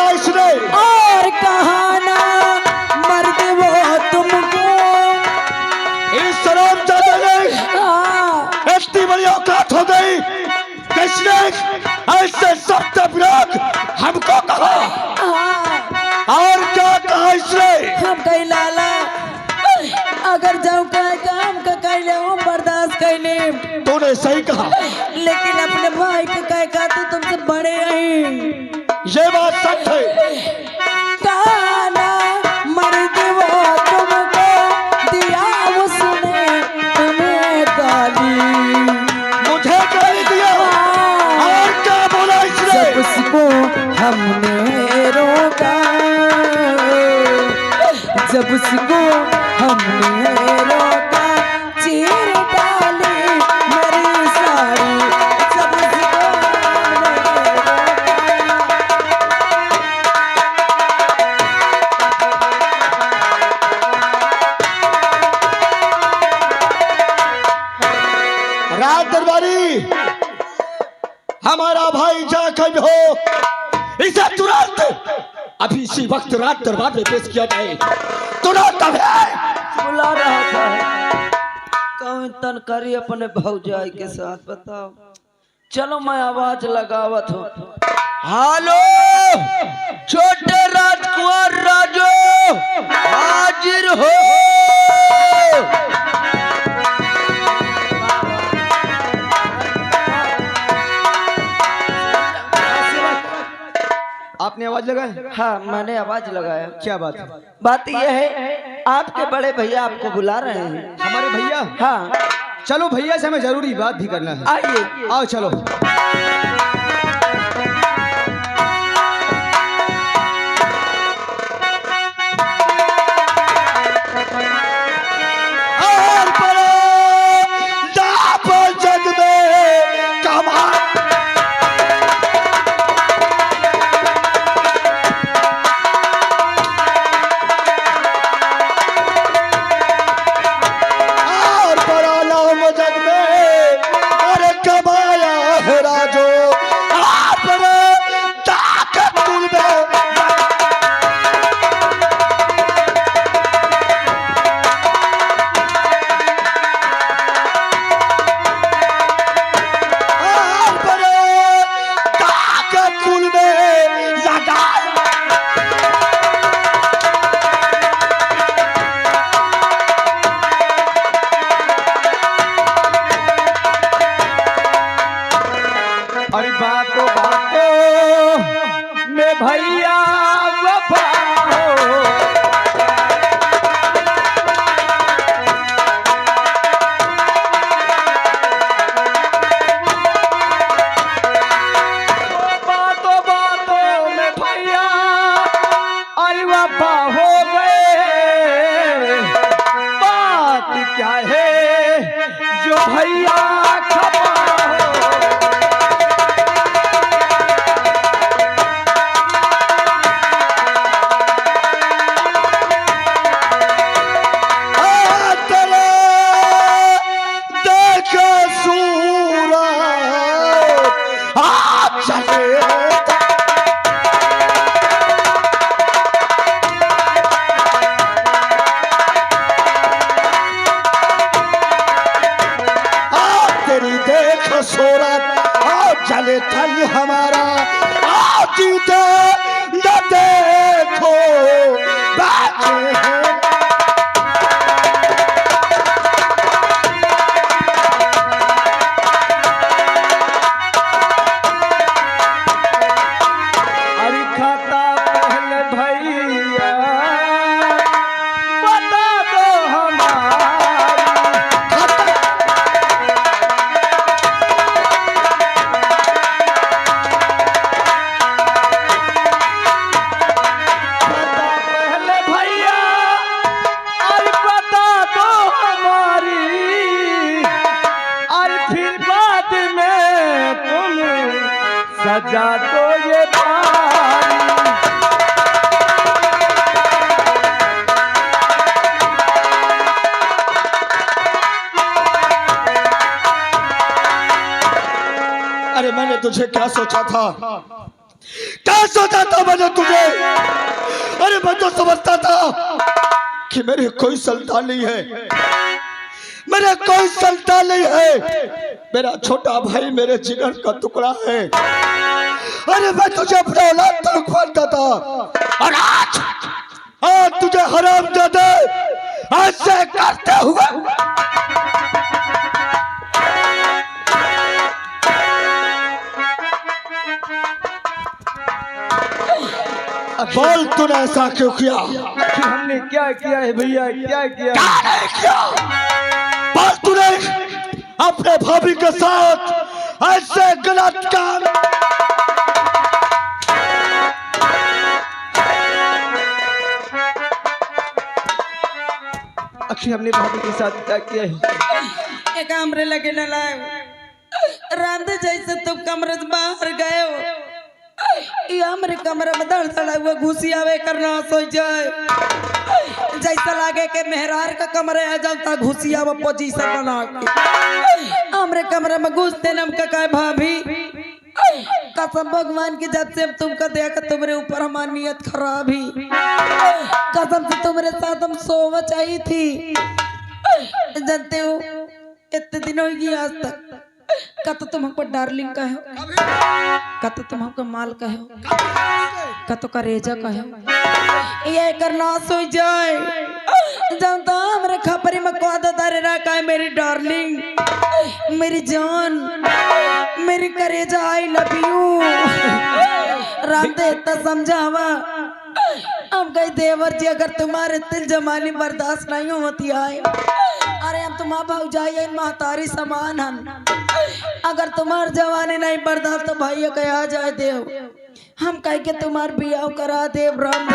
बोला इसने? और कहाना मर्द वो तुमको इस शराब जाते नहीं इतनी बड़ी औकात हो गई। किसने ऐसे सख्त विरोध हमको कहा और क्या कहा इसने? हम कही लाला अगर जाऊं कहे काम का कहले हम बर्दाश्त कैले। तूने सही कहा, लेकिन अपने भाई के कहे का तो तुमसे बड़े हैं। ये बात सच है। काना मर्द वो तुमको दिया उसने तुम्हें गाली। मुझे गाली दिया और क्या बोला इसने? जब उसको हमने रोका, जब उसको हमने रोका चीर डाली मेरी साड़ी। जब उसको रात दरबारी हमारा भाई जाकर हो, इसे तुरंत अभी इसी वक्त रात दरबार में पेश किया जाए। तुरंत बुला रहा था कौन तन करी अपने भौजाई के साथ बताओ। चलो मैं आवाज लगावत हूँ। हेलो छोटे राजकुमार राजू हाजिर हो। आपने आवाज लगाया? हाँ मैंने आवाज लगाया। क्या बात है? बात यह है आपके बड़े भैया आपको बुला रहे हैं। हमारे भैया? हाँ चलो भैया से हमें जरूरी बात भी करना है। आइए। आओ चलो। और परो दापो जग में कमाल। और परो नाम जग में अरे कमाया है राजो। और परो ताकत तुल में और परो ताकत तुल में लगा। अरे बातों बातों में भैया वफा हो। बातों बातों में भैया अरे वफा हो गए। बात क्या है जो भैया खपा हो। चले थल हमारा आज न देखो बैठे हैं। अरे खाता पहले भैया बता दो हमारा सजा तो ये अरे मैंने तुझे क्या सोचा था, क्या क्या सोचा था मैंने तुझे? अरे मैं तो समझता था कि मेरी कोई संतान नहीं है, मेरा कोई संतान नहीं है, मेरा छोटा भाई मेरे जिगर का टुकड़ा है। अरे मैं तुझे अपना औलाद तक मानता था, और आज तुझे हरामजादे ऐसे करते हुए बोल तूने ऐसा क्यों किया? हमने क्या किया है भैया, क्या किया? क्या नहीं किया? बोल तूने अपने भाभी के साथ ऐसे गलत काम आखिर हमने भाभी के साथ क्या किया है? एक कमरे लगे न लाए रांधे जैसे तुम कमरे से बाहर गए हो, ये हमरे कमरे में धड़धड़ा हुआ घुसी आवे करना सोच जाए, जैसा लागे के मेहरार का कमरे आ जाता घुसी आवे पोजीशन बना के हमरे कमरे में घुसते नम का काय भाभी कसम भगवान की, जब से तुमको देखा तुम्हारे ऊपर हमारी नियत खराब ही, कसम से तुम्हारे साथ हम सोवा चाहिए थी। जानते हो इतने दिन हो गई आज तक का तो तुम हमको डार्लिंग का हो, का तो तुम हमको माल का हो, का तो करेजा का हो, ये करना सो जाए जानता हमारे खपरी में कौदा दारे रखा है मेरी डार्लिंग, मेरी जान, मेरी करेजा, आई लव यू। राधे इतना समझावा अब गई देवर जी, अगर तुम्हारे दिल जमानी बर्दाश्त नहीं होती आए, अरे हम तुम्हारा भौजाई महतारी समान हम, अगर तुम्हार जवानी नहीं बर्दाश्त तो भैया कहा जाए देव, हम कह के तुम्हार बियाह करा देव राम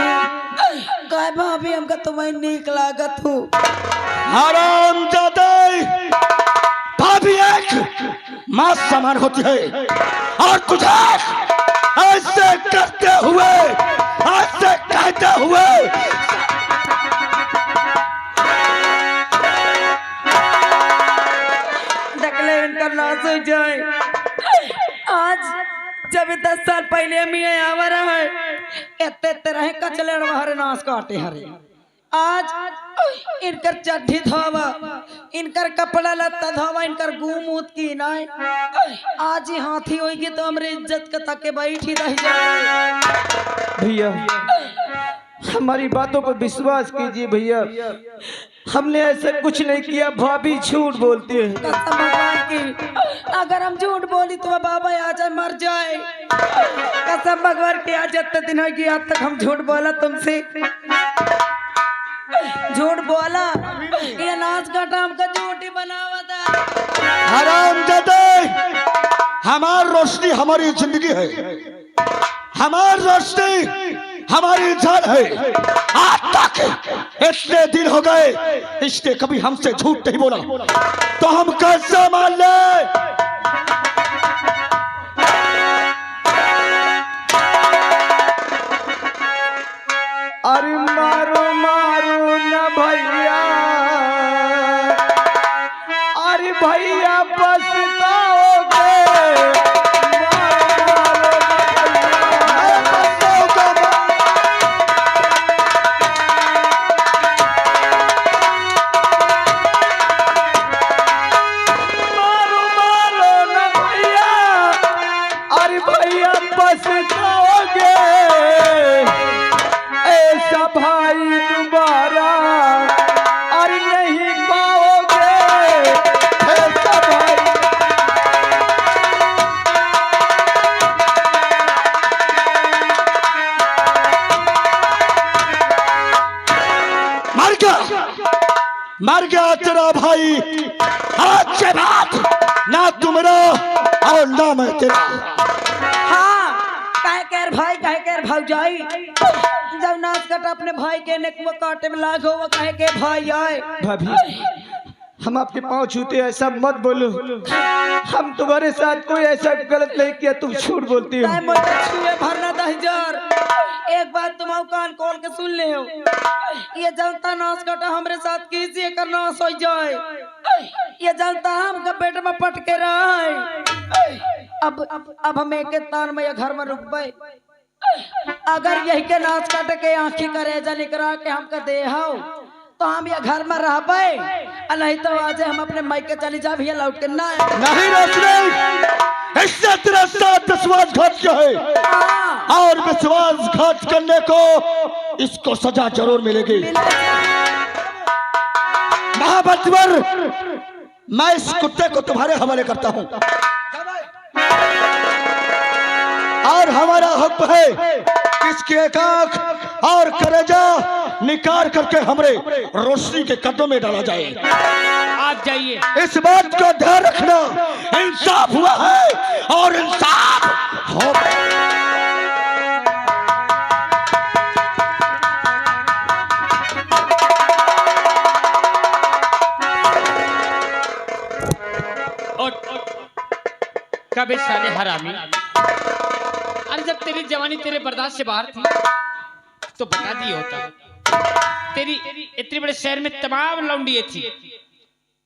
कह भाभी हमका तुम्हें नीक लागत हो। हरामजादे, भाभी एक मां समान होती है, और तुझे ऐसे करते हुए, ऐसे कहते हुए नाश हो जाए। आज जब 10 साल पहले मियाँ आवा रहे एते तरह कचले हरे नाश काटे हरे, आज इनकर चड्ढी धोवा, इनकर कपड़ा लत्ता धोवा, इनकर घूम की नाय, आज ही हाथी होगी तो हमरे इज्जत का तके बैठी रह जाए। भैया हमारी बातों पर विश्वास कीजिए भैया, हमने ऐसा कुछ नहीं किया, भाभी झूठ बोलती है। कसम भगवान की, अगर हम झूठ बोली तो बाबा आ जाए मर जाए, कसम भगवान की, आज इतने दिन होगी आज तक हम झूठ बोला तुमसे, झूठ बोला, ये नाच का टाम का झूठ ही बनावा था। हरामजादे, हमार रोशनी हमारी जिंदगी है, हमार रोशनी हमारी जान है। आज तक इतने दिन हो गए इसने कभी हमसे झूठ नहीं बोला, तो हम कैसे मान ले? अरे मारो मारो न भैया, अरे भैया पछताओगे, पछताओगे, ऐसा भाई दोबारा और नहीं पाओगे, ऐसा भाई। मर गया तेरा भाई, आज के बाद ना तुमरा और ना मैं तेरा। कह भाई कह भौजाई, जब नाच कट अपने भाई के नेक वो काटे में लागो वो कहे के भाई आए। भाभी हम आपके पाँव छूते, ऐसा मत बोलो, हम तुम्हारे साथ कोई ऐसा गलत नहीं किया, तुम झूठ बोलती हो। भरना 10,000, एक बात तुम कान खोल के सुन ले हो, ये जनता नाच कटा हमारे साथ किसी करना सो जाए, ये जनता हम पेट में पटके रहा है। अब हम एक तान में घर में रुक गए, अगर यही के नाच काट के आंखी करेजा निकरा के हमके दे हो तो हम ये घर में रह पाए, नहीं तो आज हम अपने मायके चली जा भैया लौट के ना आए। नहीं रोशनी, इससे तेरा साथ विश्वासघात क्या है, और विश्वासघात करने को इसको सजा जरूर मिलेगी। महाबलवर, मैं इस कुत्ते को तुम्हारे हवाले करता हूं और हमारा हक है किसकी एक आंख और कलेजा निकाल करके हमरे रोशनी के कदमों में डाला जाए। आप जाइए। इस बात का ध्यान रखना, इंसाफ हुआ है और इंसाफ हो। कबे साले हरामी, अरे जब तेरी जवानी तेरे बर्दाश्त से बाहर थी तो बता दिया होता। तेरी इतने बड़े शहर में तमाम लौंडिये थी,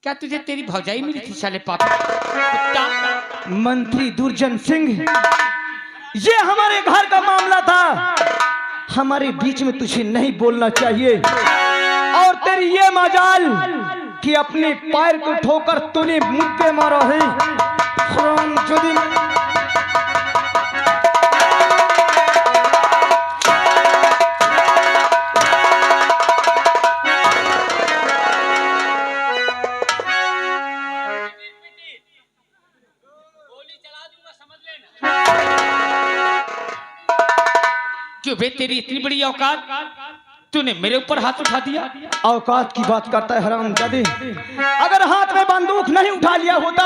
क्या तुझे तेरी भौजाई मिली थी साले पापा कुत्ता? मंत्री दुर्जन सिंह, ये हमारे घर का मामला था, हमारे बीच में तुझे नहीं बोलना चाहिए। और तेरी ये मजाल कि अपने पैर को ठोकर तूने मुक्के मारा है। हरामजादी, क्यों बे, तेरी इतनी बड़ी औकात, तूने मेरे ऊपर हाथ उठा दिया? औकात की बात करता है हरामजादी, अगर हाथ में बंदूक नहीं उठा लिया होता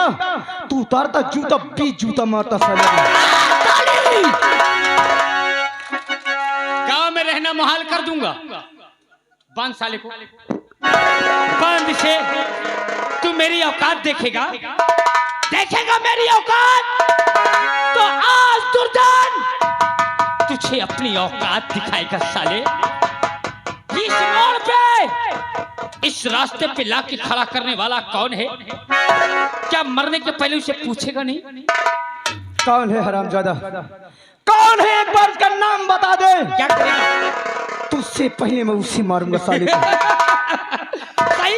तू उतारता जूता 20 जूता मारता साले। गांव में रहना मुहाल कर दूंगा। बांध साले को, बांध से। तू मेरी औकात देखेगा, देखेगा मेरी औकात तो आज दुर्जन तुझे अपनी औकात दिखाएगा साले। इस मोड़ पे, इस रास्ते पे लाके खड़ा करने वाला कौन है? क्या मरने के पहले उसे पूछेगा नहीं? कौन है हरामजादा, कौन है? एक बार उसका नाम बता दे। क्या करेगा? तुझसे पहले मैं उसे मारूंगा साले को। सही,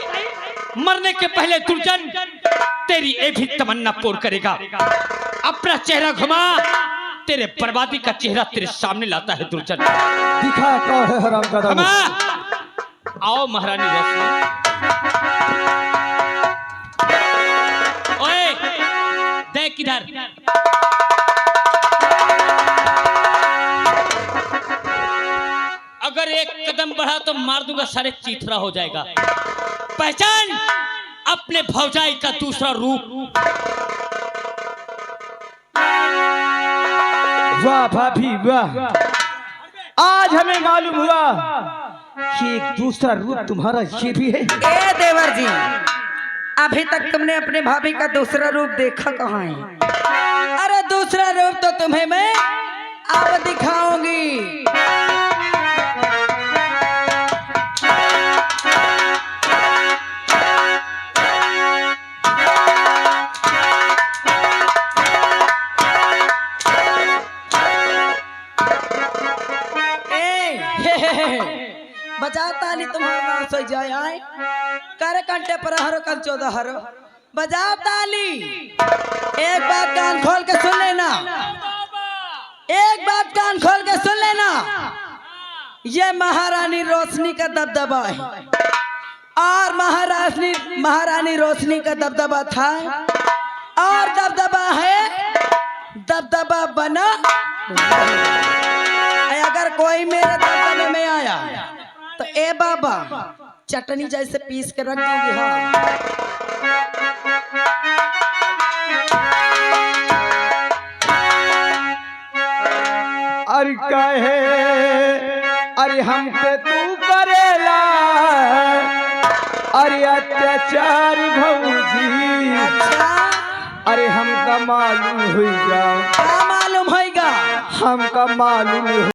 मरने के पहले दुर्जन तेरी ये भी तमन्ना पूर्ण करेगा। अपना चेहरा घुमा, तेरे बर्बादी का चेहरा तेरे सामने लाता है दुर्जन। दिखा कौन है हरामजादा। घुमा, आओ महारानी रोशनी। ओए देख इधर, अगर एक कदम बढ़ा तो मार दूंगा सारे, चीथरा हो जाएगा। पहचान अपने भौजाई का दूसरा रूप। वाह भाभी वाह, आज हमें मालूम हुआ कि एक दूसरा रूप तुम्हारा ये भी है। ए देवर जी, अभी तक तुमने अपने भाभी का दूसरा रूप देखा कहाँ है? अरे दूसरा रूप तो तुम्हें मैं अब दिखाऊंगी। बजाओ ताली, तुम्हारा नाम सो जाए आए कर कंटे पर हरो कल 14 हरो। बजाओ ताली। एक बात कान खोल के सुन लेना, एक बात कान खोल के सुन लेना, ये महारानी रोशनी का दबदबा है और महारानी रोशनी का दबदबा था और दबदबा है, दबदबा बना। अगर कोई मेरे दबदबे में आया तो ए बाबा चटनी जैसे पीस के रख दूंगी। हाँ, अरे कहे अरे हम पे तू करेला अरे अत्याचार भौजी। अच्छा, अरे हमका मालूम होगा, क्या मालूम होगा? हमका मालूम